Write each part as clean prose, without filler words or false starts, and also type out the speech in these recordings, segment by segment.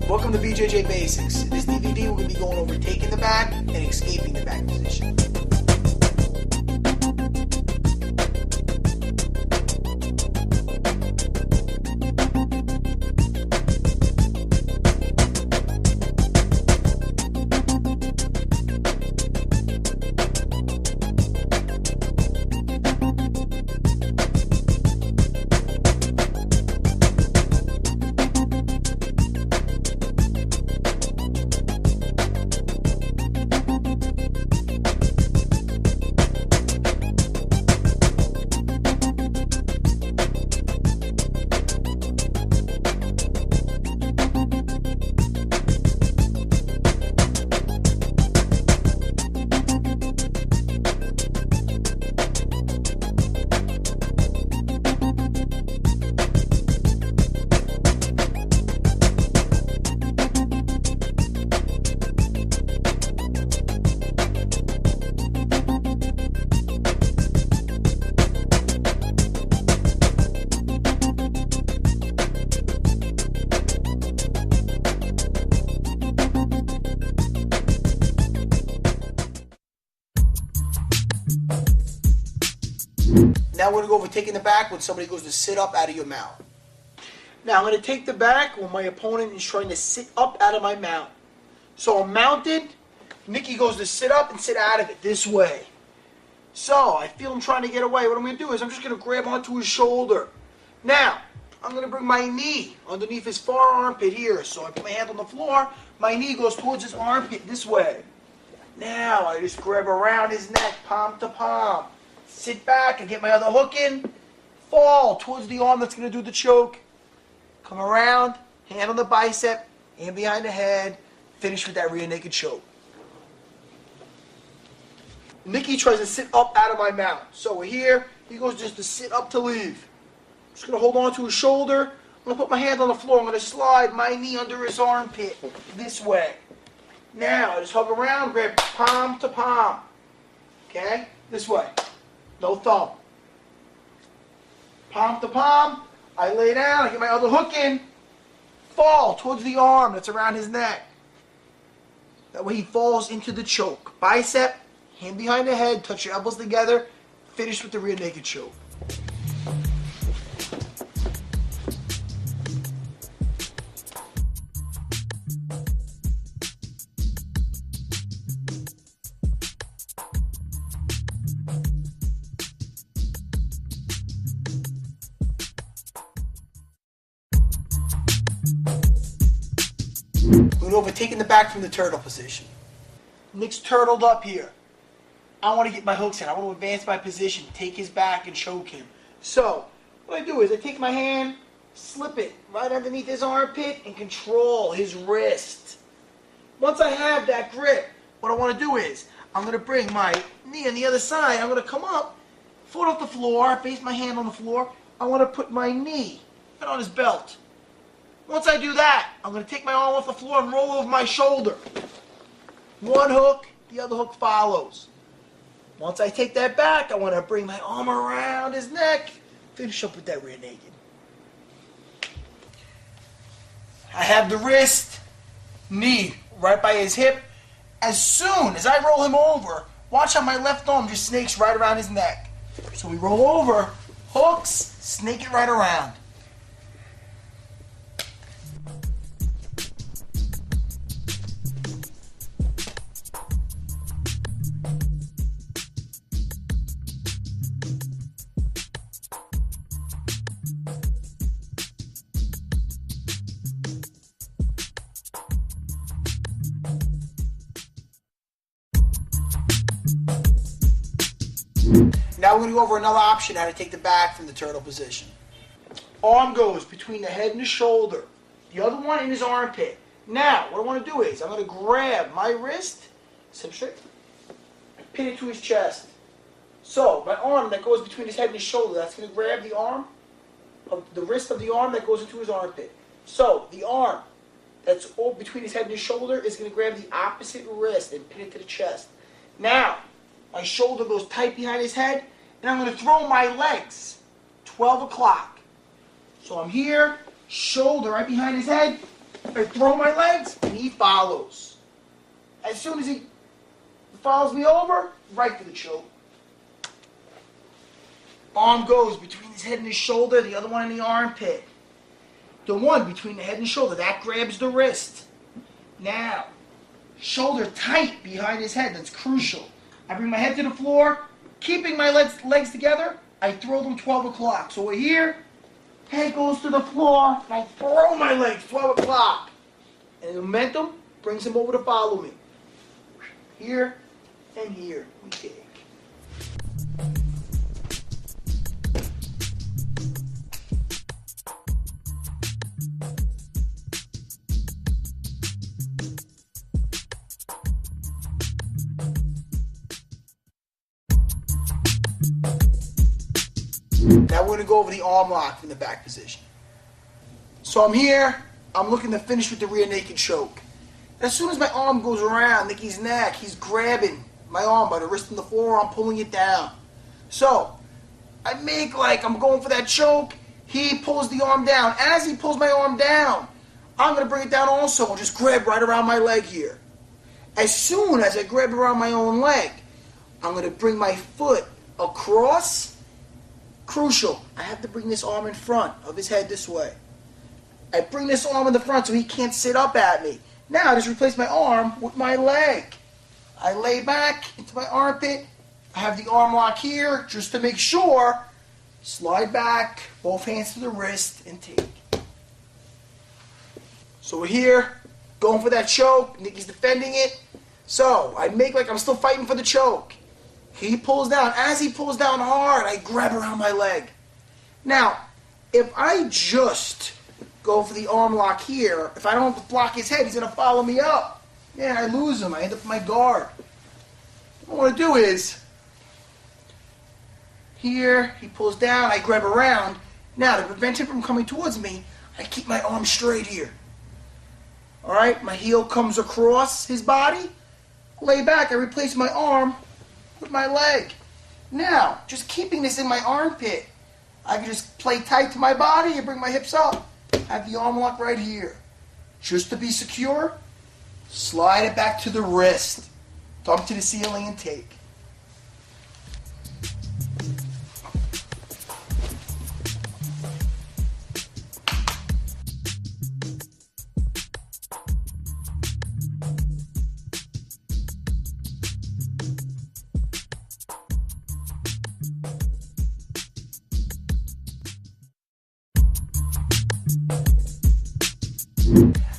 Welcome to BJJ Basics. In this DVD, we're going to be going over taking the back and escaping the back position. Now we're going to go over taking the back when somebody goes to sit up out of your mount. Now I'm going to take the back when my opponent is trying to sit up out of my mount. So I'm mounted. Nicky goes to sit up and sit out of it this way. So I feel him trying to get away. What I'm going to do is I'm just going to grab onto his shoulder. Now I'm going to bring my knee underneath his far armpit here. So I put my hand on the floor. My knee goes towards his armpit this way. Now I just grab around his neck, palm to palm. Sit back and get my other hook in. Fall towards the arm that's going to do the choke. Come around, hand on the bicep, hand behind the head. Finish with that rear naked choke. Nicky tries to sit up out of my mount. So we're here. He goes just to sit up to leave. I'm just going to hold on to his shoulder. I'm going to put my hand on the floor. I'm going to slide my knee under his armpit this way. Now I just hug around, grab palm to palm. Okay? This way. No thumb. Palm to palm. I lay down. I get my other hook in. Fall towards the arm that's around his neck. That way he falls into the choke. Bicep, hand behind the head, touch your elbows together. Finish with the rear naked choke. We're over taking the back from the turtle position. Nick's turtled up here. I want to get my hooks in. I want to advance my position, take his back and choke him. So, what I do is I take my hand, slip it right underneath his armpit and control his wrist. Once I have that grip, what I want to do is I'm going to bring my knee on the other side. I'm going to come up, foot off the floor, base my hand on the floor. I want to put my knee right on his belt. Once I do that, I'm going to take my arm off the floor and roll over my shoulder. One hook, the other hook follows. Once I take that back, I want to bring my arm around his neck, finish up with that rear naked. I have the wrist, knee right by his hip. As soon as I roll him over, watch how my left arm just snakes right around his neck. So we roll over, hooks, snake it right around. Now we're going to go over another option, how to take the back from the turtle position. Arm goes between the head and the shoulder. The other one in his armpit. Now, what I want to do is, I'm going to grab my wrist, sit straight, and pin it to his chest. So, my arm that goes between his head and his shoulder, that's going to grab the arm, of the wrist of the arm that goes into his armpit. So, the arm that's all between his head and his shoulder is going to grab the opposite wrist and pin it to the chest. Now, my shoulder goes tight behind his head, and I'm going to throw my legs 12 o'clock. So I'm here, shoulder right behind his head. I throw my legs, and he follows. As soon as he follows me over, right for the choke. Arm goes between his head and his shoulder, the other one in the armpit. The one between the head and shoulder, that grabs the wrist. Now, shoulder tight behind his head, that's crucial. I bring my head to the floor, keeping my legs together, I throw them 12 o'clock. So we're here, head goes to the floor, and I throw my legs 12 o'clock. And the momentum brings him over to follow me. Here and here, we take. Now we're going to go over the arm lock from the back position. So I'm here, I'm looking to finish with the rear naked choke. As soon as my arm goes around Nicky's neck, he's grabbing my arm by the wrist and the forearm, pulling it down. So I make like I'm going for that choke, he pulls the arm down. As he pulls my arm down, I'm going to bring it down also and just grab right around my leg here. As soon as I grab around my own leg, I'm going to bring my foot across. Crucial, I have to bring this arm in front of his head this way. I bring this arm in the front so he can't sit up at me. Now I just replace my arm with my leg. I lay back into my armpit. I have the arm lock here just to make sure. Slide back, both hands to the wrist, and take. So we're here, going for that choke. Nicky's defending it. So I make like I'm still fighting for the choke. He pulls down. As he pulls down hard, I grab around my leg. Now, if I just go for the arm lock here, if I don't block his head, he's going to follow me up. Man, I lose him. I end up with my guard. What I want to do is, here, he pulls down, I grab around. Now, to prevent him from coming towards me, I keep my arm straight here. All right, my heel comes across his body. Lay back, I replace my arm with my leg. Now, just keeping this in my armpit, I can just play tight to my body and bring my hips up. Have the arm lock right here. Just to be secure, slide it back to the wrist. Thumb to the ceiling and take.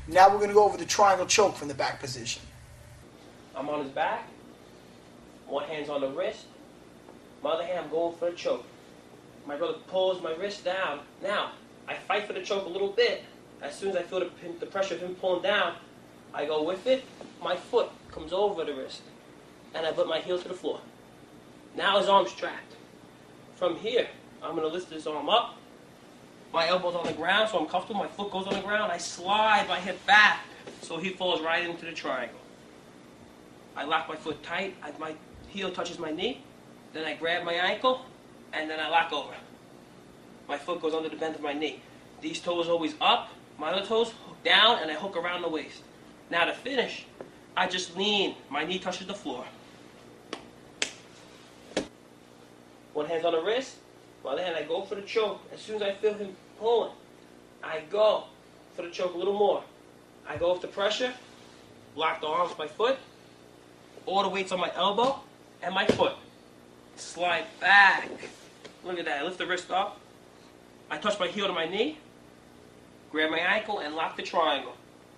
Now we're going to go over the triangle choke from the back position. I'm on his back, one hand's on the wrist, my other hand I'm going for the choke. My brother pulls my wrist down. Now, I fight for the choke a little bit. As soon as I feel the pressure of him pulling down, I go with it, my foot comes over the wrist, and I put my heel to the floor. Now his arm's trapped. From here, I'm going to lift his arm up. My elbow's on the ground, so I'm comfortable. My foot goes on the ground. I slide my hip back, so he falls right into the triangle. I lock my foot tight. My heel touches my knee. Then I grab my ankle, and then I lock over. My foot goes under the bend of my knee. These toes always up. My other toes hook down, and I hook around the waist. Now to finish, I just lean. My knee touches the floor. One hand's on the wrist. My other hand, I go for the choke. As soon as I feel him pulling, I go for the choke a little more. I go with the pressure, lock the arm with my foot, all the weight's on my elbow and my foot. Slide back. Look at that. I lift the wrist up. I touch my heel to my knee, grab my ankle, and lock the triangle.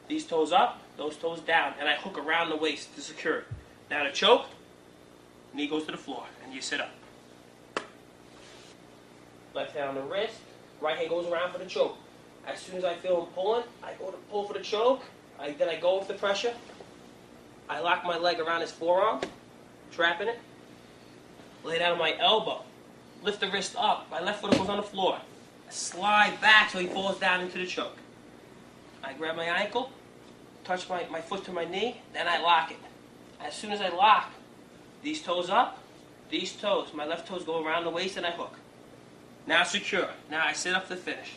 These toes up, those toes down, and I hook around the waist to secure it. Now to choke, knee goes to the floor, and you sit up. Left hand on the wrist, right hand goes around for the choke. As soon as I feel him pulling, I go to pull for the choke. Then I go with the pressure. I lock my leg around his forearm, trapping it. Lay down on my elbow. Lift the wrist up. My left foot goes on the floor. Slide back so he falls down into the choke. I grab my ankle, touch my foot to my knee, then I lock it. As soon as I lock, these toes up, these toes, my left toes go around the waist and I hook. Now secure. Now I sit up to finish.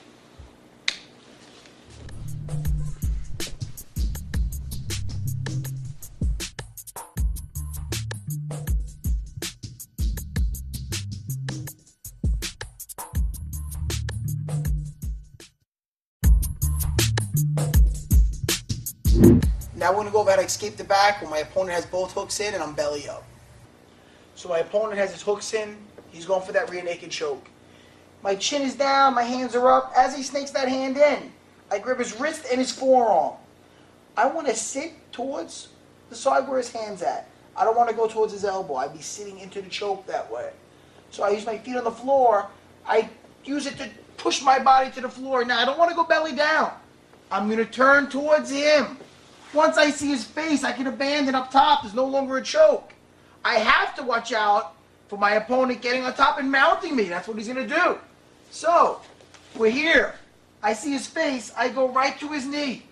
Now we're going to go about escape the back where my opponent has both hooks in and I'm belly up. So my opponent has his hooks in. He's going for that rear naked choke. My chin is down, my hands are up. As he snakes that hand in, I grab his wrist and his forearm. I want to sit towards the side where his hand's at. I don't want to go towards his elbow. I'd be sitting into the choke that way. So I use my feet on the floor. I use it to push my body to the floor. Now, I don't want to go belly down. I'm going to turn towards him. Once I see his face, I can abandon up top. There's no longer a choke. I have to watch out for my opponent getting on top and mounting me. That's what he's going to do. So, we're here. I see his face. I go right to his knee.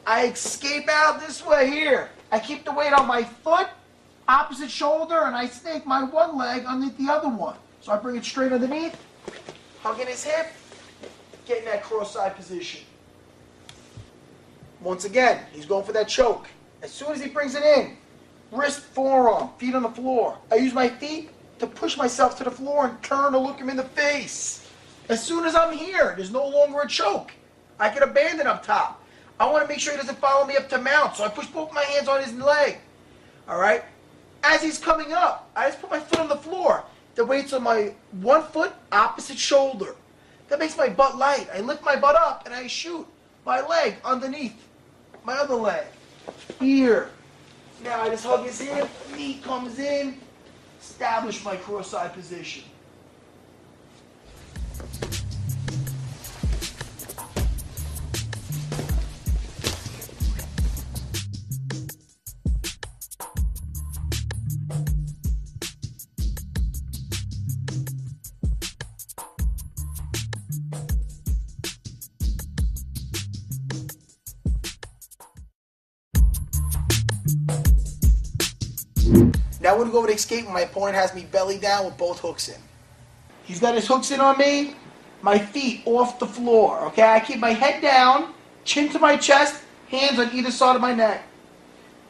I escape out this way here. I keep the weight on my foot, opposite shoulder, and I snake my one leg underneath the other one. So I bring it straight underneath, hugging his hip, getting that cross-side position. Once again, he's going for that choke. As soon as he brings it in, wrist, forearm, feet on the floor. I use my feet to push myself to the floor and turn to look him in the face. As soon as I'm here, there's no longer a choke. I can abandon up top. I want to make sure he doesn't follow me up to mount, so I push both my hands on his leg. All right? As he's coming up, I just put my foot on the floor. The weight's on my one foot, opposite shoulder. That makes my butt light. I lift my butt up and I shoot my leg underneath my other leg. Here. Now I just hug his hip, knee comes in, establish my cross-side position. Now we're going to go over the escape when my opponent has me belly down with both hooks in. He's got his hooks in on me, my feet off the floor, okay? I keep my head down, chin to my chest, hands on either side of my neck.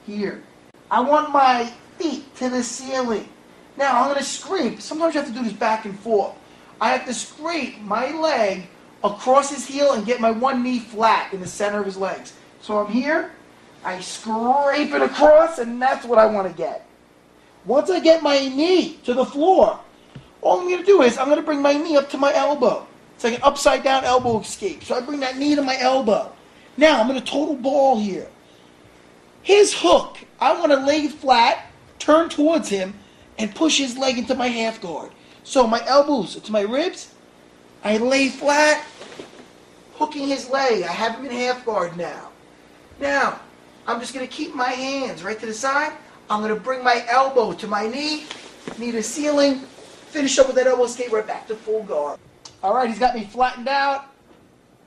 Here. I want my feet to the ceiling. Now I'm going to scrape. Sometimes you have to do this back and forth. I have to scrape my leg across his heel and get my one knee flat in the center of his legs. So I'm here, I scrape it across, and that's what I want to get. Once I get my knee to the floor, all I'm going to do is I'm going to bring my knee up to my elbow. It's like an upside down elbow escape. So I bring that knee to my elbow. Now I'm in a total ball here. His hook, I want to lay flat, turn towards him, and push his leg into my half guard. So my elbows to my ribs, I lay flat, hooking his leg. I have him in half guard now. Now, I'm just going to keep my hands right to the side. I'm going to bring my elbow to my knee to ceiling, finish up with that elbow escape right back to full guard. All right, he's got me flattened out,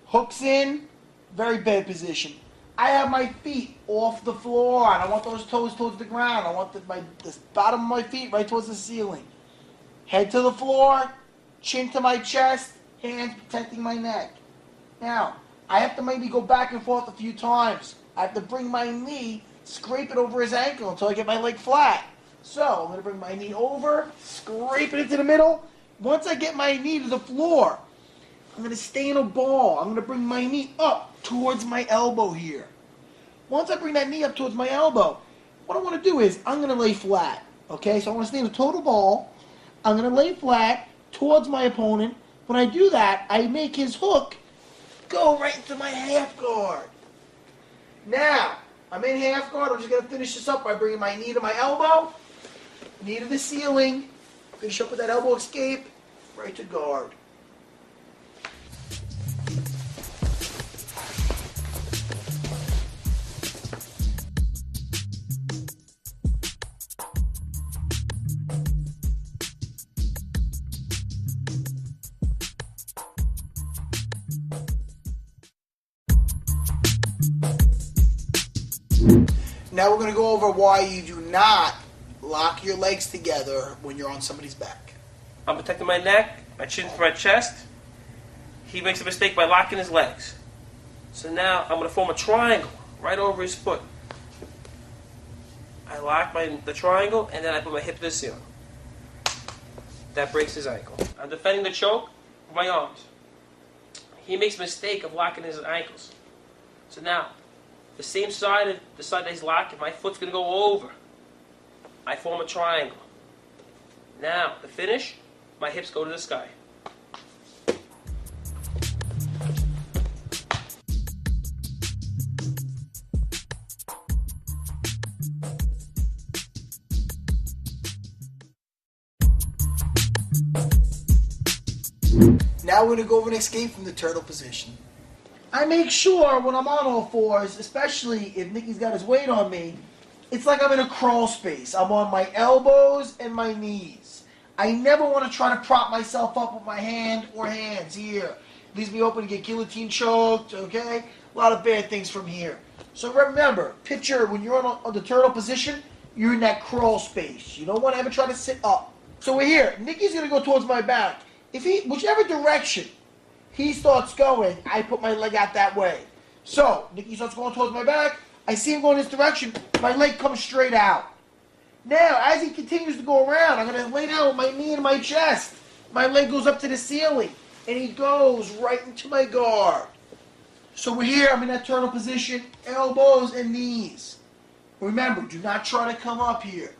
hooks in, very bad position. I have my feet off the floor, and I want those toes towards the ground. I want the bottom of my feet right towards the ceiling. Head to the floor, chin to my chest, hands protecting my neck. Now, I have to maybe go back and forth a few times. I have to bring my knee, scrape it over his ankle until I get my leg flat. So, I'm going to bring my knee over, scrape it into the middle. Once I get my knee to the floor, I'm going to stay in a ball. I'm going to bring my knee up towards my elbow here. Once I bring that knee up towards my elbow, what I want to do is I'm going to lay flat. Okay, so I want to stay in a total ball. I'm going to lay flat towards my opponent. When I do that, I make his hook go right into my half guard. Now, I'm in half guard. I'm just going to finish this up by bringing my knee to my elbow, knee to the ceiling, finish up with that elbow escape, right to guard. Now we're going to go over why you do not lock your legs together when you're on somebody's back. I'm protecting my neck, my chin to my chest. He makes a mistake by locking his legs. So now I'm going to form a triangle right over his foot. I lock the triangle, and then I put my hip to the ceiling. That breaks his ankle. I'm defending the choke with my arms. He makes a mistake of locking his ankles. So now, the same side, the side that he's locking, my foot's going to go over. I form a triangle. Now, the finish, my hips go to the sky. Now we're going to go over an escape from the turtle position. I make sure when I'm on all fours, especially if Nicky's got his weight on me, it's like I'm in a crawl space. I'm on my elbows and my knees. I never want to try to prop myself up with my hand or hands here. Leaves me open to get guillotine choked, okay? A lot of bad things from here. So remember, picture when you're on the turtle position, you're in that crawl space. You don't want to ever try to sit up. So we're here. Nicky's going to go towards my back. Whichever direction he starts going, I put my leg out that way. So, Nicky starts going towards my back. I see him going this direction. My leg comes straight out. Now, as he continues to go around, I'm going to lay down with my knee in my chest. My leg goes up to the ceiling, and he goes right into my guard. So we're here. I'm in that turtle position, elbows and knees. Remember, do not try to come up here.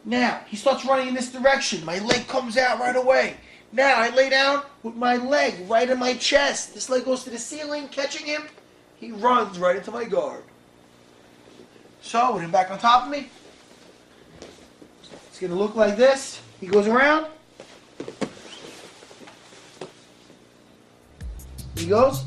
Now, he starts running in this direction. My leg comes out right away. Now, I lay down with my leg right in my chest. This leg goes to the ceiling, catching him. He runs right into my guard. So, with him back on top of me, it's going to look like this. He goes around. He goes.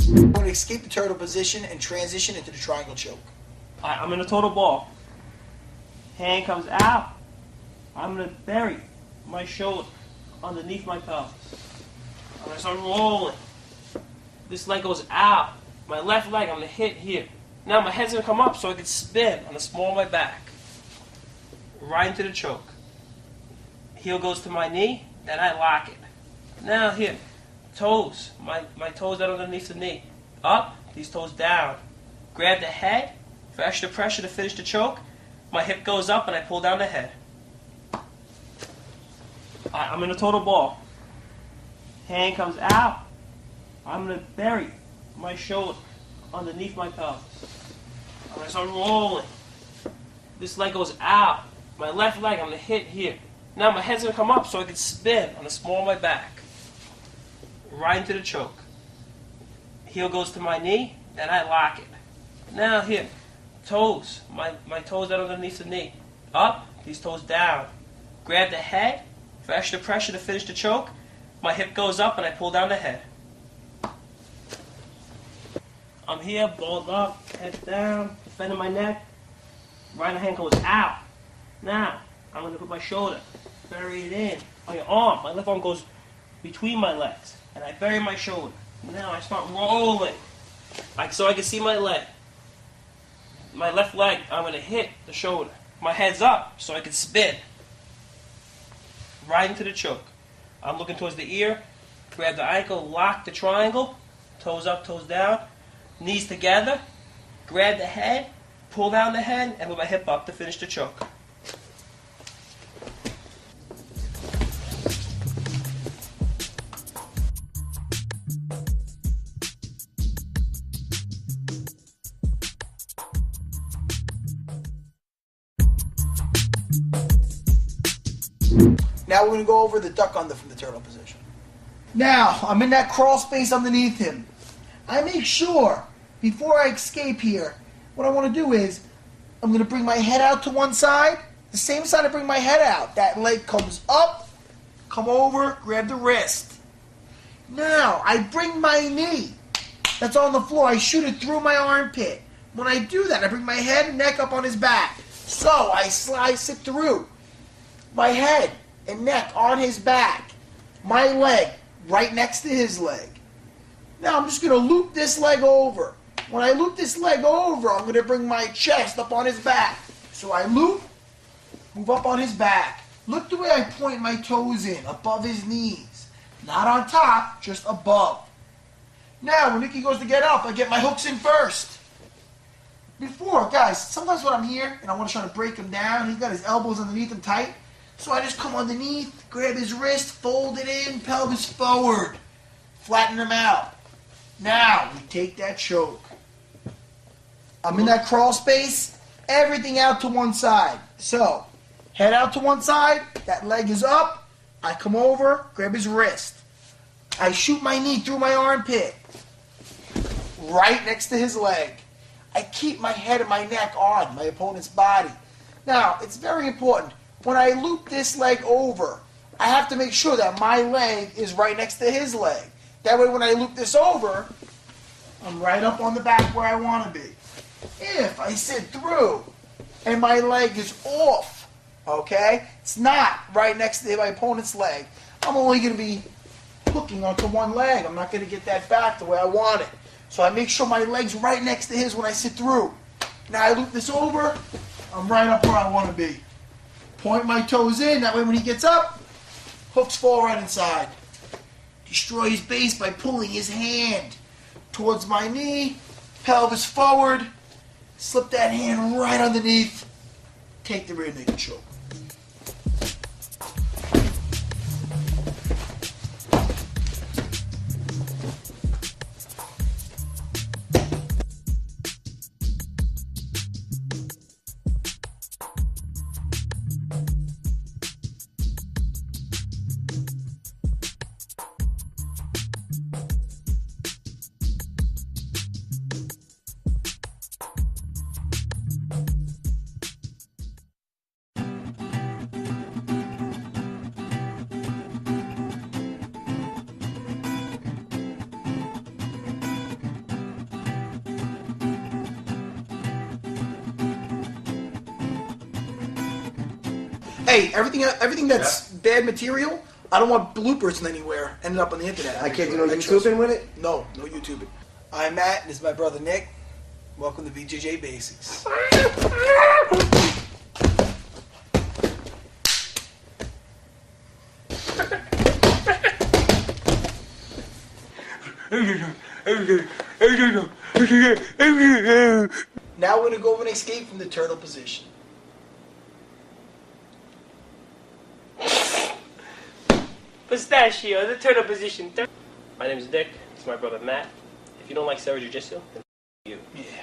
I'm going to escape the turtle position and transition into the triangle choke. I'm in a total ball. Hand comes out. I'm going to bury my shoulder underneath my pelvis. I'm going to start rolling. This leg goes out. My left leg, I'm going to hit here. Now my head's going to come up so I can spin on the small of my back. Right into the choke. Heel goes to my knee, then I lock it. Now here, toes. My toes that are underneath the knee. Up, these toes down. Grab the head for extra pressure to finish the choke. My hip goes up and I pull down the head. I'm in a total ball. Hand comes out. I'm going to bury my shoulder underneath my pelvis. I'm going to start rolling. This leg goes out. My left leg, I'm going to hit here. Now my head's going to come up so I can spin on the small of my back. Right into the choke. Heel goes to my knee, then I lock it. Now here, toes. My toes that are underneath the knee. Up, these toes down. Grab the head for extra pressure to finish the choke. My hip goes up and I pull down the head. I'm here, balled up, head down, bending my neck. Right hand goes out. Now, I'm going to put my shoulder, bury it in on your arm. My left arm goes between my legs, and I bury my shoulder. Now I start rolling, so I can see my leg. My left leg, I'm going to hit the shoulder. My head's up, so I can spin. Right into the choke. I'm looking towards the ear. Grab the ankle, lock the triangle. Toes up, toes down. Knees together. Grab the head, pull down the head, and move my hip up to finish the choke. Now we're going to go over the duck under from the turtle position. Now, I'm in that crawl space underneath him. I make sure, before I escape here, what I want to do is, I'm going to bring my head out to one side. The same side I bring my head out. That leg comes up, come over, grab the wrist. Now, I bring my knee that's on the floor. I shoot it through my armpit. When I do that, I bring my head and neck up on his back. So, I slice it through. My head and neck on his back. My leg right next to his leg. Now I'm just going to loop this leg over. When I loop this leg over, I'm going to bring my chest up on his back. So I loop, move up on his back. Look the way I point my toes in, above his knees. Not on top, just above. Now, when Nicky goes to get up, I get my hooks in first. Before, guys, sometimes when I'm here and I want to try to break him down, he's got his elbows underneath him tight. So I just come underneath, grab his wrist, fold it in, pelvis forward, flatten him out. Now, we take that choke. I'm in that crawl space, everything out to one side. So, head out to one side, that leg is up, I come over, grab his wrist. I shoot my knee through my armpit, right next to his leg. I keep my head and my neck on my opponent's body. Now, it's very important. When I loop this leg over, I have to make sure that my leg is right next to his leg. That way when I loop this over, I'm right up on the back where I want to be. If I sit through and my leg is off, okay, it's not right next to my opponent's leg, I'm only going to be hooking onto one leg. I'm not going to get that back the way I want it. So I make sure my leg's right next to his when I sit through. Now I loop this over, I'm right up where I want to be. Point my toes in, that way when he gets up, hooks fall right inside. Destroy his base by pulling his hand towards my knee, pelvis forward, slip that hand right underneath, take the rear naked choke. Hey, everything that's bad material, I don't want bloopers anywhere ending up on the internet. I can't do no YouTubing with it? No YouTubing. I'm Matt, and this is my brother Nick. Welcome to BJJ Basics. Now we're going to go over and escape from the turtle position. Pistachio, the turtle position. My name is Dick. It's my brother Matt. If you don't like Sarah Jiu-Jitsu, then you. Yeah.